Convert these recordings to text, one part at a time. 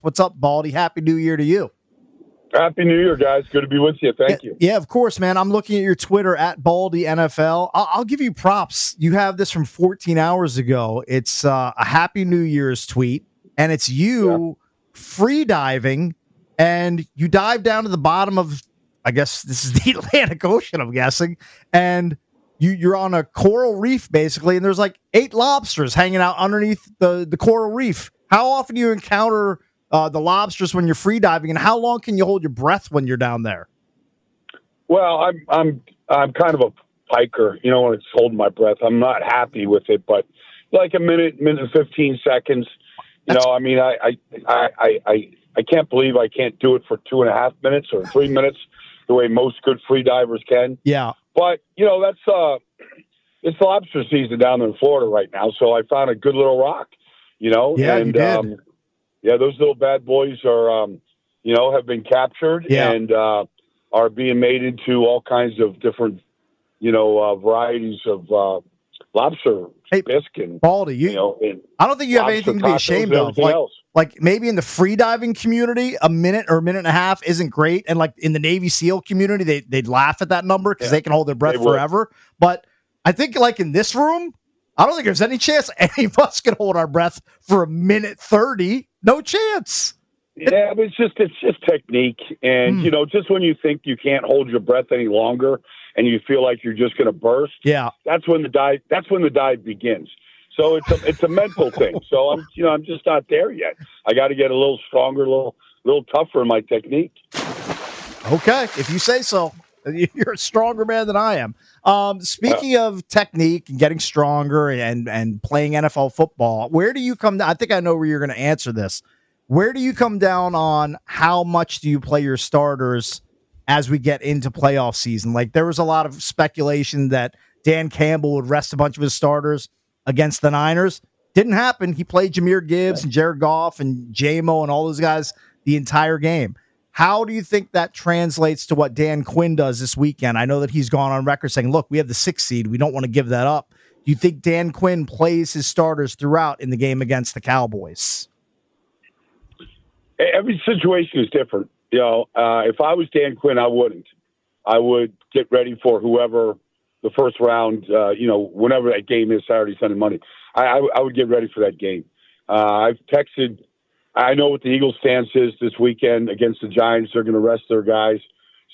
What's up, Baldy? Happy New Year to you. Happy New Year, guys. Good to be with you. Thank you. Yeah, of course, man. I'm looking at your Twitter at Baldy NFL. I'll give you props. You have this from 14 hours ago. It's a Happy New Year's tweet, and it's you free diving, and you dive down to the bottom of, I guess this is the Atlantic Ocean, I'm guessing, and you're on a coral reef, basically, and there's like 8 lobsters hanging out underneath the coral reef. How often do you encounter the lobsters when you're free diving, and how long can you hold your breath when you're down there? Well, I'm kind of a hiker, when it's holding my breath. I'm not happy with it, but like a minute and 15 seconds. I can't believe I can't do it for 2.5 minutes or 3 minutes the way most good free divers can. Yeah. But, it's lobster season down there in Florida right now, so I found a good little rock, Yeah, and, you did. Those little bad boys are, have been captured and are being made into all kinds of different, varieties of lobster bisque and Baldy, I don't think you have anything to be ashamed of. Like maybe in the free diving community, a minute or a minute and a half isn't great, and like in the Navy SEAL community, they'd laugh at that number because they can hold their breath forever. But I think like in this room, I don't think there's any chance any of us can hold our breath for a minute 30. No chance. Yeah, but it's just technique, and just when you think you can't hold your breath any longer, and you feel like you're just going to burst. Yeah, that's when the dive begins. So it's a mental thing. So I'm just not there yet. I got to get a little stronger, a little tougher in my technique. Okay, if you say so. You're a stronger man than I am. Speaking of technique and getting stronger and playing NFL football, where do you come down? I think I know where you're going to answer this. Where do you come down on how much do you play your starters as we get into playoff season? Like there was a lot of speculation that Dan Campbell would rest a bunch of his starters against the Niners. Didn't happen. He played Jahmyr Gibbs and Jared Goff and J-Mo and all those guys the entire game. How do you think that translates to what Dan Quinn does this weekend? I know that he's gone on record saying, look, we have the 6th seed. We don't want to give that up. Do you think Dan Quinn plays his starters throughout in the game against the Cowboys? Every situation is different. If I was Dan Quinn, I wouldn't. I would get ready for whoever the first round, whenever that game is, Saturday, Sunday, Monday. I would get ready for that game. I've texted. I know what the Eagles' stance is this weekend against the Giants. They're going to rest their guys.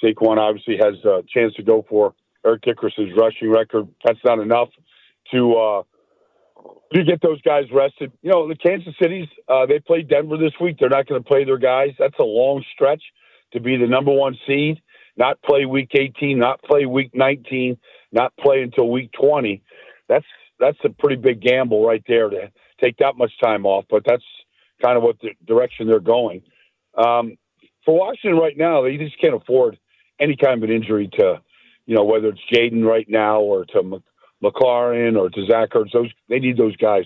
Saquon obviously has a chance to go for Eric Dickerson's rushing record. That's not enough to get those guys rested. The Kansas City's, they played Denver this week. They're not going to play their guys. That's a long stretch to be the number 1 seed, not play week 18, not play week 19, not play until week 20. That's a pretty big gamble right there to take that much time off, but that's kind of what the direction they're going. For Washington right now, they just can't afford any kind of an injury to, whether it's Jayden right now or to McLaurin or to Zach Ertz. They need those guys,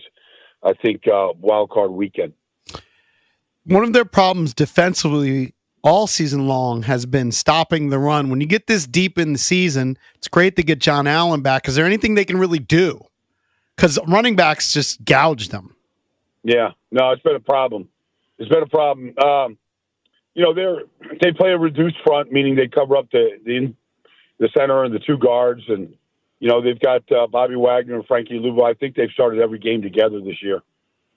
I think, wild card weekend. One of their problems defensively all season long has been stopping the run. When you get this deep in the season, it's great to get John Allen back. Is there anything they can really do? Because running backs just gouge them. Yeah, no, it's been a problem. They play a reduced front, meaning they cover up the center and the 2 guards, and they've got Bobby Wagner and Frankie Louvo. I think they've started every game together this year.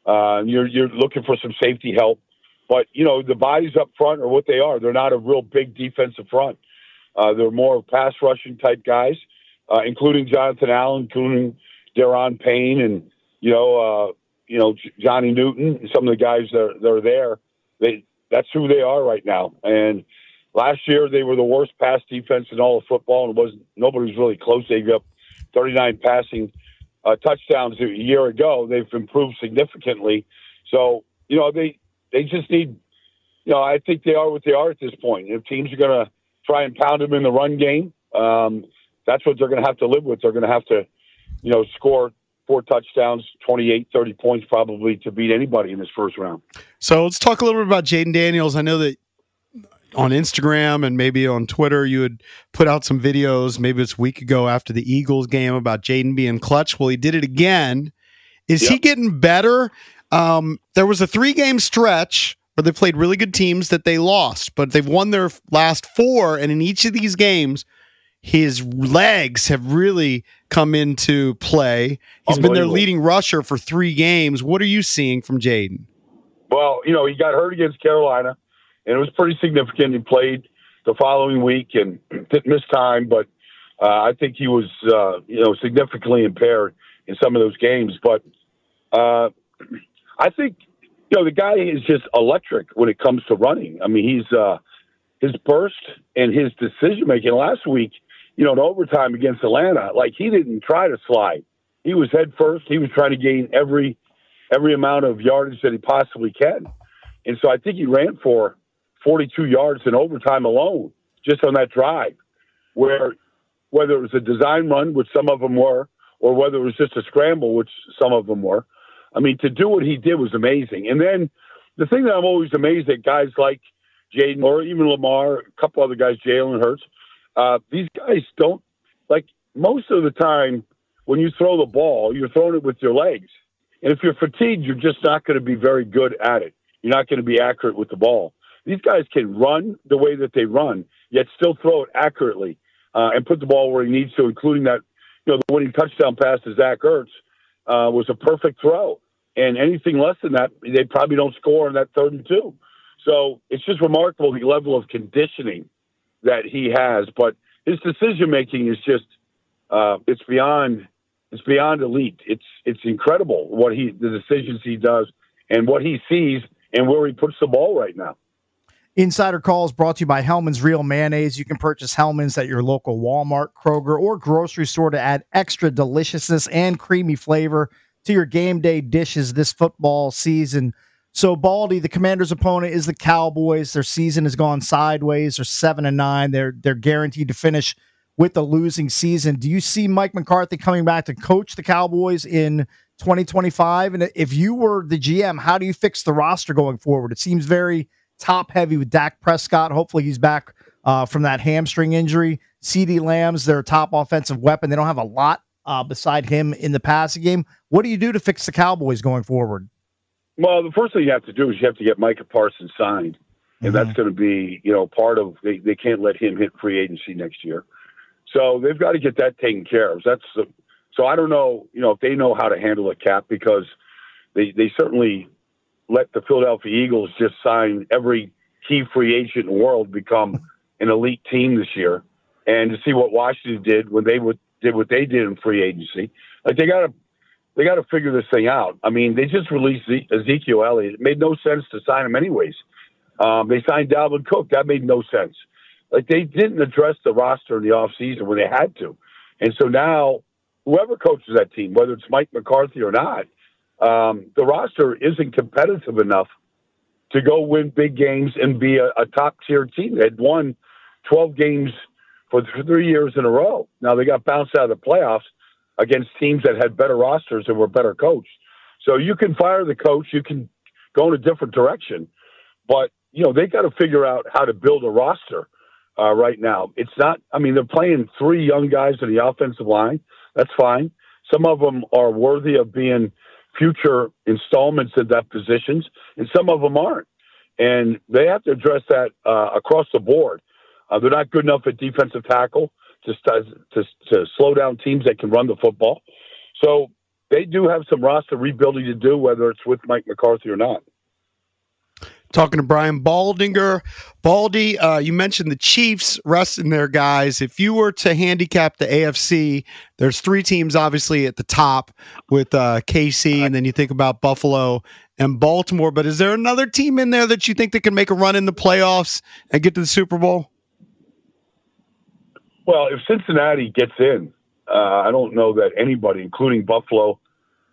You're looking for some safety help, but the bodies up front are what they are. They're not a real big defensive front. They're more pass rushing type guys, including Jonathan Allen, including Deron Payne, and Johnny Newton, some of the guys that are there. That's who they are right now. And last year they were the worst pass defense in all of football, and nobody was really close. They gave up 39 passing touchdowns a year ago. They've improved significantly. So they just need. I think they are what they are at this point. If teams are going to try and pound them in the run game, that's what they're going to have to live with. They're going to have to, score 4 touchdowns, 28, 30 points probably to beat anybody in this first round. So let's talk a little bit about Jayden Daniels. I know that on Instagram and maybe on Twitter you had put out some videos, maybe it's a week ago after the Eagles game, about Jayden being clutch. Well, he did it again. Is he getting better? There was a 3-game stretch where they played really good teams that they lost, but they've won their last 4, and in each of these games, his legs have really come into play. He's been their leading rusher for 3 games. What are you seeing from Jayden? Well, he got hurt against Carolina, and it was pretty significant. He played the following week and didn't miss time, but I think he was, significantly impaired in some of those games. But I think, the guy is just electric when it comes to running. I mean, he's his burst and his decision making last week, in overtime against Atlanta, like he didn't try to slide. He was head first. He was trying to gain every amount of yardage that he possibly can. And so I think he ran for 42 yards in overtime alone, just on that drive, where whether it was a design run, which some of them were, or whether it was just a scramble, which some of them were. I mean, to do what he did was amazing. And then the thing that I'm always amazed at, guys like Jayden or even Lamar, a couple other guys, Jalen Hurts, these guys don't, like, most of the time when you throw the ball, you're throwing it with your legs. And if you're fatigued, you're just not going to be very good at it. You're not going to be accurate with the ball. These guys can run the way that they run, yet still throw it accurately and put the ball where he needs to, including that, the winning touchdown pass to Zach Ertz was a perfect throw. And anything less than that, they probably don't score on that 3rd and 2. So it's just remarkable the level of conditioning that he has. But his decision-making is just it's beyond elite. It's incredible the decisions he does and what he sees and where he puts the ball right now. Insider Call is brought to you by Hellman's Real Mayonnaise. You can purchase Hellman's at your local Walmart, Kroger, or grocery store to add extra deliciousness and creamy flavor to your game day dishes this football season. So, Baldy, the Commanders' opponent is the Cowboys. Their season has gone sideways. They're 7-9. They're guaranteed to finish with a losing season. Do you see Mike McCarthy coming back to coach the Cowboys in 2025? And if you were the GM, how do you fix the roster going forward? It seems very top-heavy with Dak Prescott. Hopefully he's back from that hamstring injury. CeeDee Lamb's their top offensive weapon. They don't have a lot beside him in the passing game. What do you do to fix the Cowboys going forward? Well, the first thing you have to do is you have to get Micah Parsons signed. And that's going to be, part of they can't let him hit free agency next year. So they've got to get that taken care of. So I don't know, if they know how to handle a cap, because they certainly let the Philadelphia Eagles just sign every key free agent in the world, become an elite team this year. And to see what Washington did when they did what they did in free agency, like they got to figure this thing out. I mean, they just released Ezekiel Elliott. It made no sense to sign him anyways. They signed Dalvin Cook. That made no sense. Like, they didn't address the roster in the offseason when they had to. And so now whoever coaches that team, whether it's Mike McCarthy or not, the roster isn't competitive enough to go win big games and be a top-tier team. They had won 12 games for 3 years in a row. Now they got bounced out of the playoffs against teams that had better rosters and were better coached. So you can fire the coach, you can go in a different direction, but they got to figure out how to build a roster right now. It's not. I mean, they're playing 3 young guys in the offensive line. That's fine. Some of them are worthy of being future installments in that positions, and some of them aren't. And they have to address that across the board. They're not good enough at defensive tackle to slow down teams that can run the football. So they do have some roster rebuilding to do, whether it's with Mike McCarthy or not. Talking to Brian Baldinger. Baldy, you mentioned the Chiefs resting their guys. If you were to handicap the AFC, there's 3 teams obviously at the top with KC, and then you think about Buffalo and Baltimore. But is there another team in there that you think that can make a run in the playoffs and get to the Super Bowl? Well, if Cincinnati gets in, I don't know that anybody, including Buffalo,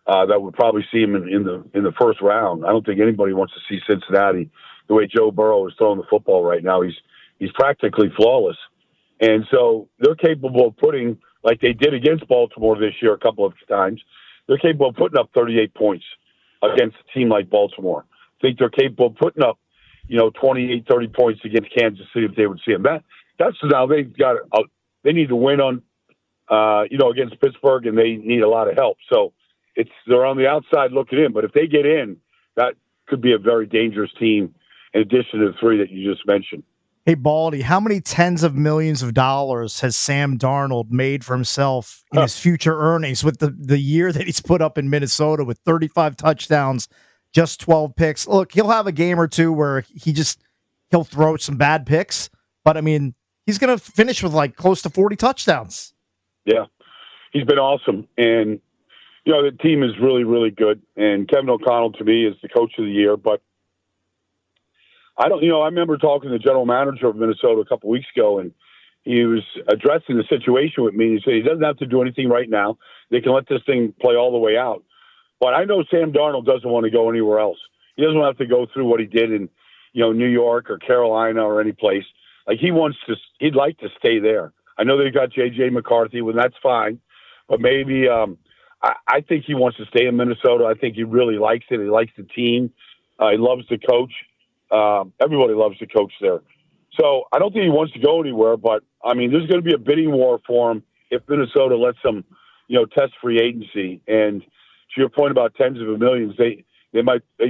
that would probably see him in the first round. I don't think anybody wants to see Cincinnati the way Joe Burrow is throwing the football right now. He's practically flawless, and so they're capable of putting, like they did against Baltimore this year a couple of times. They're capable of putting up 38 points against a team like Baltimore. I think they're capable of putting up, 28, 30 points against Kansas City if they would see them. That's now they've got. They need to win on, against Pittsburgh, and they need a lot of help. So they're on the outside looking in. But if they get in, that could be a very dangerous team in addition to the 3 that you just mentioned. Hey, Baldy, how many tens of millions of dollars has Sam Darnold made for himself in his future earnings with the year that he's put up in Minnesota with 35 touchdowns, just 12 picks? Look, he'll have a game or two where he'll throw some bad picks, but I mean, he's going to finish with like close to 40 touchdowns. Yeah, he's been awesome. And, the team is really, really good. And Kevin O'Connell, to me, is the coach of the year, but I remember talking to the general manager of Minnesota a couple weeks ago, and he was addressing the situation with me. He said he doesn't have to do anything right now. They can let this thing play all the way out. But I know Sam Darnold doesn't want to go anywhere else. He doesn't want to have to go through what he did in, New York or Carolina or any place. Like he'd like to stay there. I know they've got J.J. McCarthy, and that's fine. But maybe I think he wants to stay in Minnesota. I think he really likes it. He likes the team. He loves the coach. Everybody loves the coach there. So I don't think he wants to go anywhere, but I mean, there's going to be a bidding war for him if Minnesota lets him, test free agency. And to your point about tens of millions, they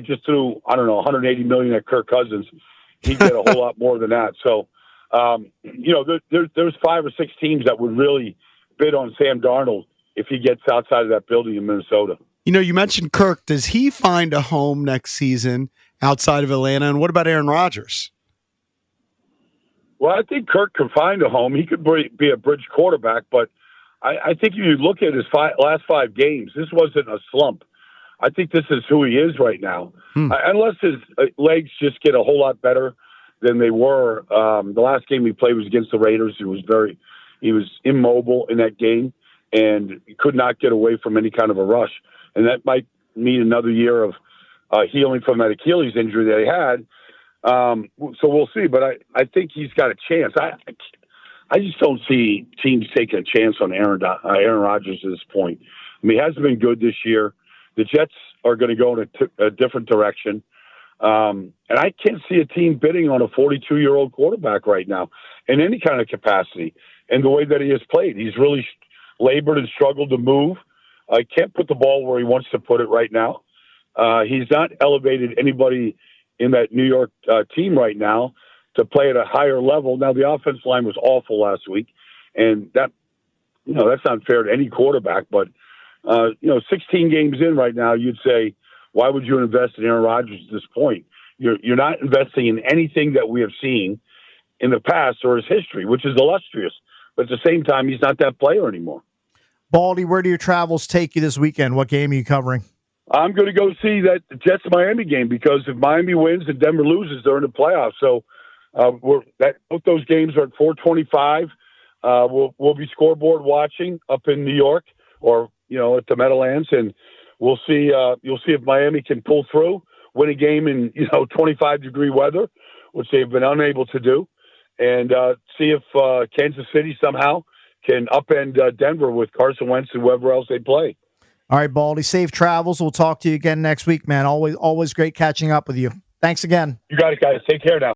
just threw, 180 million at Kirk Cousins. He'd get a whole lot more than that. So, there's 5 or 6 teams that would really bid on Sam Darnold if he gets outside of that building in Minnesota. You mentioned Kirk. Does he find a home next season outside of Atlanta? And what about Aaron Rodgers? Well, I think Kirk could find a home. He could be a bridge quarterback, but I think if you look at his last 5 games, this wasn't a slump. I think this is who he is right now. Unless his legs just get a whole lot better than they were. The last game he played was against the Raiders. He was immobile in that game and could not get away from any kind of a rush. And that might mean another year of healing from that Achilles injury that he had. So we'll see. But I think he's got a chance. I just don't see teams taking a chance on Aaron Rodgers at this point. I mean, he hasn't been good this year. The Jets are going to go in a different direction. And I can't see a team bidding on a 42-year-old quarterback right now in any kind of capacity. And the way that he has played, he's really labored and struggled to move. I can't put the ball where he wants to put it right now. He's not elevated anybody in that New York team right now to play at a higher level. Now, the offensive line was awful last week, and that's not fair to any quarterback. But 16 games in right now, you'd say, why would you invest in Aaron Rodgers at this point? You're not investing in anything that we have seen in the past or his history, which is illustrious. But at the same time, he's not that player anymore. Baldy, where do your travels take you this weekend? What game are you covering? I'm going to go see that Jets-Miami game because if Miami wins and Denver loses, they're in the playoffs. So both those games are at 4:25. We'll be scoreboard watching up in New York or at the Meadowlands, and we'll see. You'll see if Miami can pull through, win a game in 25-degree weather, which they've been unable to do, and see if Kansas City somehow can upend Denver with Carson Wentz and whoever else they play. All right, Baldy, safe travels. We'll talk to you again next week, man. Always great catching up with you. Thanks again. You got it, guys. Take care now.